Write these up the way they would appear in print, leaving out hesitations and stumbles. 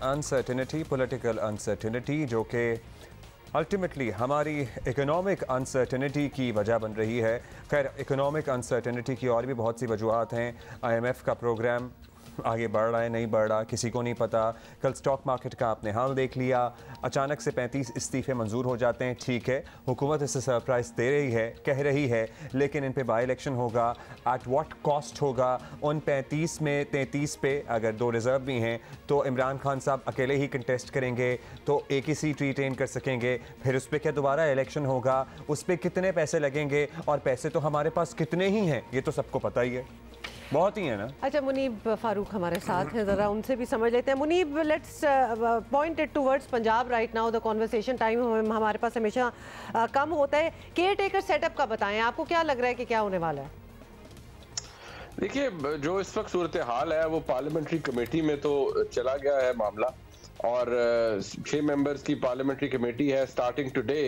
Uncertainty, political uncertainty, जो कि ultimately हमारी इकोनॉमिक अनसर्टिनिटी की वजह बन रही है। खैर, इकोनॉमिक अनसर्टिनिटी की और भी बहुत सी वजूहत हैं। IMF का प्रोग्राम आगे बढ़ रहा है, नहीं बढ़ रहा, किसी को नहीं पता। कल स्टॉक मार्केट का आपने हाल देख लिया, अचानक से 35 इस्तीफ़े मंजूर हो जाते हैं। ठीक है, हुकूमत इसे सरप्राइज़ दे रही है, कह रही है, लेकिन इन पे बाई इलेक्शन होगा। एट व्हाट कॉस्ट होगा? उन 35 में 33 पे अगर 2 रिज़र्व भी हैं तो इमरान खान साहब अकेले ही कंटेस्ट करेंगे तो एक ही सीट रिटेन कर सकेंगे। फिर उस पर क्या दोबारा इलेक्शन होगा? उस पर कितने पैसे लगेंगे? और पैसे तो हमारे पास कितने ही हैं, ये तो सबको पता ही है, बहुत ही है ना। अच्छा, मुनीब फारूक हमारे साथ हैं, ज़रा उनसे भी समझ लेते हैं। Muneeb, let's point it towards Punjab right now. The conversation time हमारे पास हमेशा कम होता है। केयर टेकर सेटअप का बताएं, आपको क्या लग रहा है कि क्या होने वाला है? देखिए, जो इस वक्त सूरत हाल है वो पार्लियामेंट्री कमेटी में तो चला गया है मामला, और 6 मेंबर्स की पार्लियामेंट्री कमेटी है स्टार्टिंग टुडे।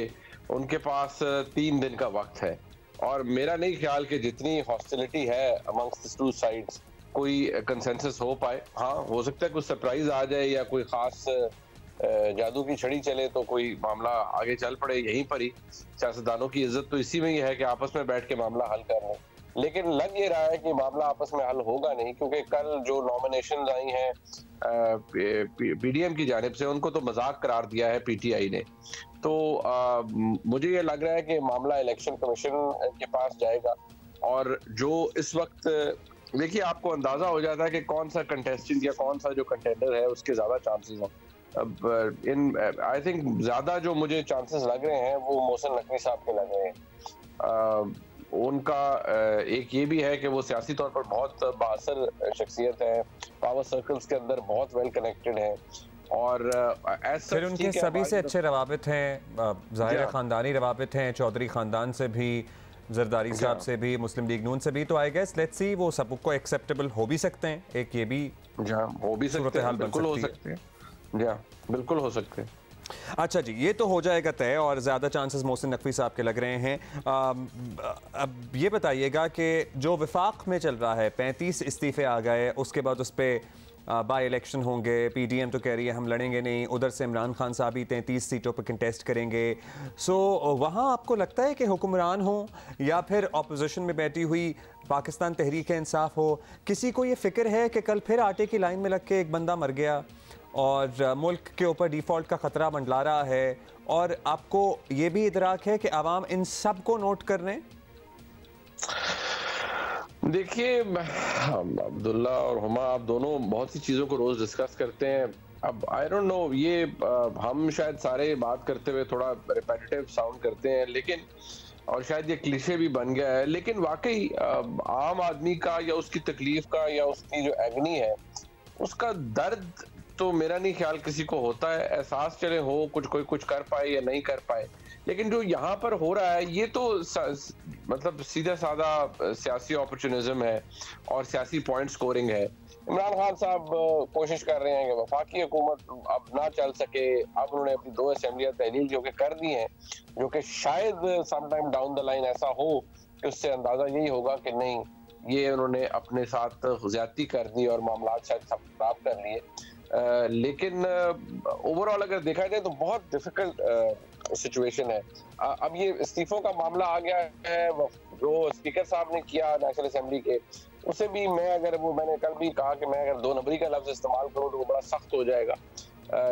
उनके पास 3 दिन का वक्त है, और मेरा नहीं ख्याल कि जितनी हॉस्टिलिटी है अमंग्स्ट द टू साइड्स कोई कंसेंसस हो पाए। हाँ, हो सकता है कुछ सरप्राइज आ जाए या कोई खास जादू की छड़ी चले तो कोई मामला आगे चल पड़े। यहीं पर ही सियासतदानों की इज्जत तो इसी में ही है कि आपस में बैठ के मामला हल कर लें, लेकिन लग ये रहा है कि मामला आपस में हल होगा नहीं, क्योंकि कल जो नॉमिनेशन आई हैं PDM की जानिब से, उनको तो मजाक करार दिया है PTI ने। तो मुझे ये लग रहा है कि मामला इलेक्शन कमीशन के पास जाएगा, और जो इस वक्त देखिए आपको अंदाजा हो जाता है कि कौन सा कंटेस्टेंट या कौन सा जो कंटेंडर है उसके ज्यादा चांसेस हैं। अब आई थिंक ज्यादा जो मुझे चांसेस लग रहे हैं वो मोहसिन नकवी साहब के लग रहे हैं। उनका एक ये भी है कि वो सियासी तौर पर बहुत बाअसर शख्सियत है, पावर सर्कल्स के अंदर बहुत वेल कनेक्टेड है, और फिर उनके सभी से अच्छे रवाबित हैं, ज़ाहिर खानदानी रवाबित हैं, चौधरी खानदान से भी, जरदारी साहब से भी, मुस्लिम लीग नून से भी। तो आई गेस लेट्स सी, वो सबको एक्सेप्टेबल हो भी सकते हैं, एक ये भी हो भी सकते हैं, बिल्कुल हो सकते हैं, बिल्कुल हो सकते हैं। अच्छा जी, ये तो हो जाएगा तय, और ज़्यादा चांसेस मोहसिन नकवी साहब के लग रहे हैं। अब ये बताइएगा कि जो विफाक में चल रहा है, 35 इस्तीफ़े आ गए, उसके बाद उस पर बाई इलेक्शन होंगे। PDM तो कह रही है हम लड़ेंगे नहीं, उधर से इमरान खान साहब ही 33 सीटों पर कंटेस्ट करेंगे। सो वहाँ आपको लगता है कि हुक्मरान हो या फिर अपोजिशन में बैठी हुई पाकिस्तान तहरीक इंसाफ हो, किसी को ये फ़िक्र है कि कल फिर आटे की लाइन में लग के एक बंदा मर गया और मुल्क के ऊपर डिफ़ॉल्ट का ख़तरा मंडला रहा है, और आपको ये भी इदराक है कि आवाम इन सब को नोट कर रहे हैं? देखिए, अब्दुल्ला और हुमा, आप दोनों बहुत सी चीज़ों को रोज़ डिस्कस करते हैं। अब आई डोंट नो, ये हम शायद सारे बात करते हुए थोड़ा रिपीटेटिव साउंड करते हैं, लेकिन और शायद ये क्लीशे भी बन गया है, लेकिन वाकई आम आदमी का या उसकी तकलीफ का या उसकी जो एगनी है उसका दर्द तो मेरा नहीं ख्याल किसी को होता है। एहसास चले हो कोई कुछ कर पाए या नहीं कर पाए, लेकिन जो यहाँ पर हो रहा है ये तो मतलब सीधा साधा सियासी अपॉर्चुनिज्म है और सियासी पॉइंट स्कोरिंग है। इमरान खान साहब कोशिश कर रहे हैं कि वफाकी हुकूमत अब ना चल सके। अब उन्होंने अपनी 2 असेंबलियां तहलील जो कि कर दी हैं, जो कि शायद some time down the line ऐसा हो कि उससे अंदाजा यही होगा कि नहीं, ये उन्होंने अपने साथ ज्यादती कर दी और मामला शायद सब खराब कर लिए। लेकिन ओवरऑल अगर देखा जाए तो बहुत डिफिकल्ट सिचुएशन है। अब ये इस्तीफों का मामला आ गया है, जो स्पीकर साहब ने किया नेशनल असेंबली के, उसे भी मैंने कल भी कहा कि मैं अगर 2 नंबरी का लफ्ज इस्तेमाल करूँ तो वो बड़ा सख्त हो जाएगा।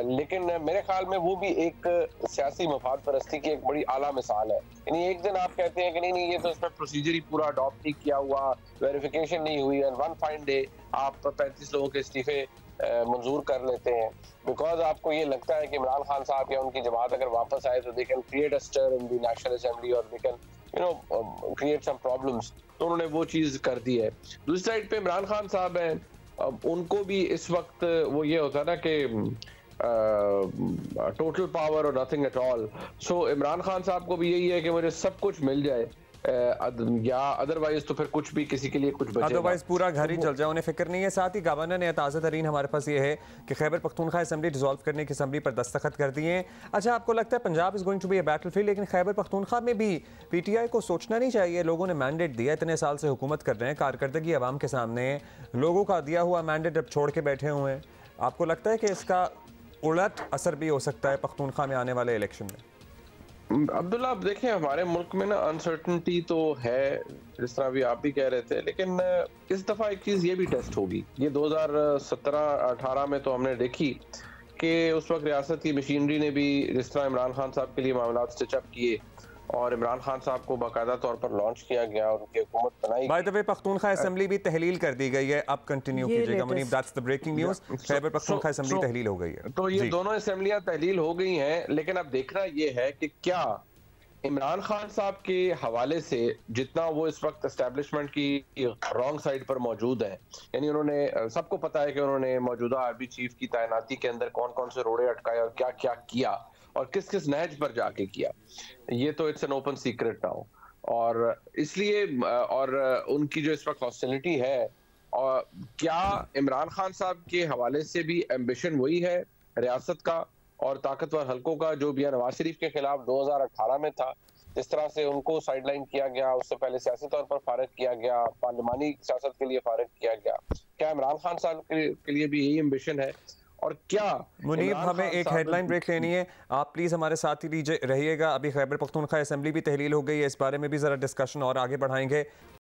लेकिन मेरे ख्याल में वो भी एक सियासी मफाद परस्ती की एक बड़ी आला मिसाल है। यानी एक दिन आप कहते हैं कि नहीं ये तो इसमें प्रोसीजर ही पूरा अडॉप्ट नहीं किया हुआ, वेरिफिकेशन नहीं हुई, और वन फाइन डे आप 35 लोगों के इस्तीफे मंजूर कर लेते हैं बिकॉज आपको ये लगता है कि इमरान खान साहब या उनकी जमात अगर वापस आए तो they can create a stir in the National Assembly और they can create some problems. तो उन्होंने वो चीज कर दी है। दूसरी साइड पे इमरान खान साहब हैं, उनको भी इस वक्त वो ये होता है ना कि टोटल पावर और नथिंग एट ऑल। सो इमरान खान साहब को भी यही है कि मुझे सब कुछ मिल जाए या अदरवाइज तो फिर कुछ भी किसी के लिए कुछ बचेगा, अदरवाइज पूरा घर ही चल जाए, उन्हें फिक्र नहीं है। साथ ही गवर्नर ने ताज़ा तरीन हमारे पास ये है कि खैबर पख्तूनख्वा असेंबली डिसॉल्व करने की असेंबली पर दस्तखत कर दिए हैं। अच्छा, आपको लगता है Punjab is going to be a battlefield, लेकिन खैबर पख्तूनख्वा में भी PTI को सोचना नहीं चाहिए? लोगों ने मैंडेट दिया, इतने साल से हुकूमत कर रहे हैं, कारकर्दगी आवाम के सामने है, लोगों का दिया हुआ मैंडेट अब छोड़ के बैठे हुए हैं। आपको लगता है कि इसका उलट असर भी हो सकता है पख्तूनख्वा में आने वाले इलेक्शन में? अब्दुल्ला, आप देखें हमारे मुल्क में ना अनसर्टनिटी तो है, जिस तरह भी आप भी कह रहे थे, लेकिन इस दफ़ा एक चीज़ ये भी टेस्ट होगी। ये 2017-18 में तो हमने देखी कि उस वक्त रियासत की मशीनरी ने भी जिस तरह इमरान खान साहब के लिए मामला स्टिचअप किए और इमरान खान साहब को बाकायदा तौर पर लॉन्च किया गया और उनकी हुकूमत बनाई। By the way, Pakhtunkhwa assembly भी तहलील कर दी गई है। अब कंटिन्यू कीजिएगा Munib, that's the breaking news. Khyber Pakhtunkhwa assembly तहलील हो गई है। तो ये दोनों असेंबलियां तहलील हो गई हैं, लेकिन अब देखना ये है कि क्या इमरान खान साहब के हवाले से जितना वो इस वक्त एस्टेब्लिशमेंट की रॉन्ग साइड पर मौजूद है, यानी उन्होंने, सबको पता है कि उन्होंने मौजूदा आर्मी चीफ की तैनाती के अंदर कौन कौन से रोड़े अटकाए और क्या क्या किया और किस किस नहज पर जाके किया, ये तो it's an open secret now. और इसलिए और उनकी जो इस वक्त हॉस्टिलिटी है, और क्या इमरान खान साहब के हवाले से भी एम्बिशन वही है रियासत का और ताकतवर हलकों का जो भी नवाज शरीफ के खिलाफ 2018 में था, जिस तरह से उनको साइडलाइन किया गया, उससे पहले सियासी तौर पर फारिग किया गया, पार्लिमानी सियासत के लिए फारिग किया गया, क्या इमरान खान साहब के लिए भी यही एम्बिशन है? और क्या मुनीब, हमें एक हेडलाइन ब्रेक लेनी है, आप प्लीज हमारे साथ ही रहिएगा। अभी खैबर पख्तूनख्वा असेंबली भी तहलील हो गई है, इस बारे में भी जरा डिस्कशन और आगे बढ़ाएंगे।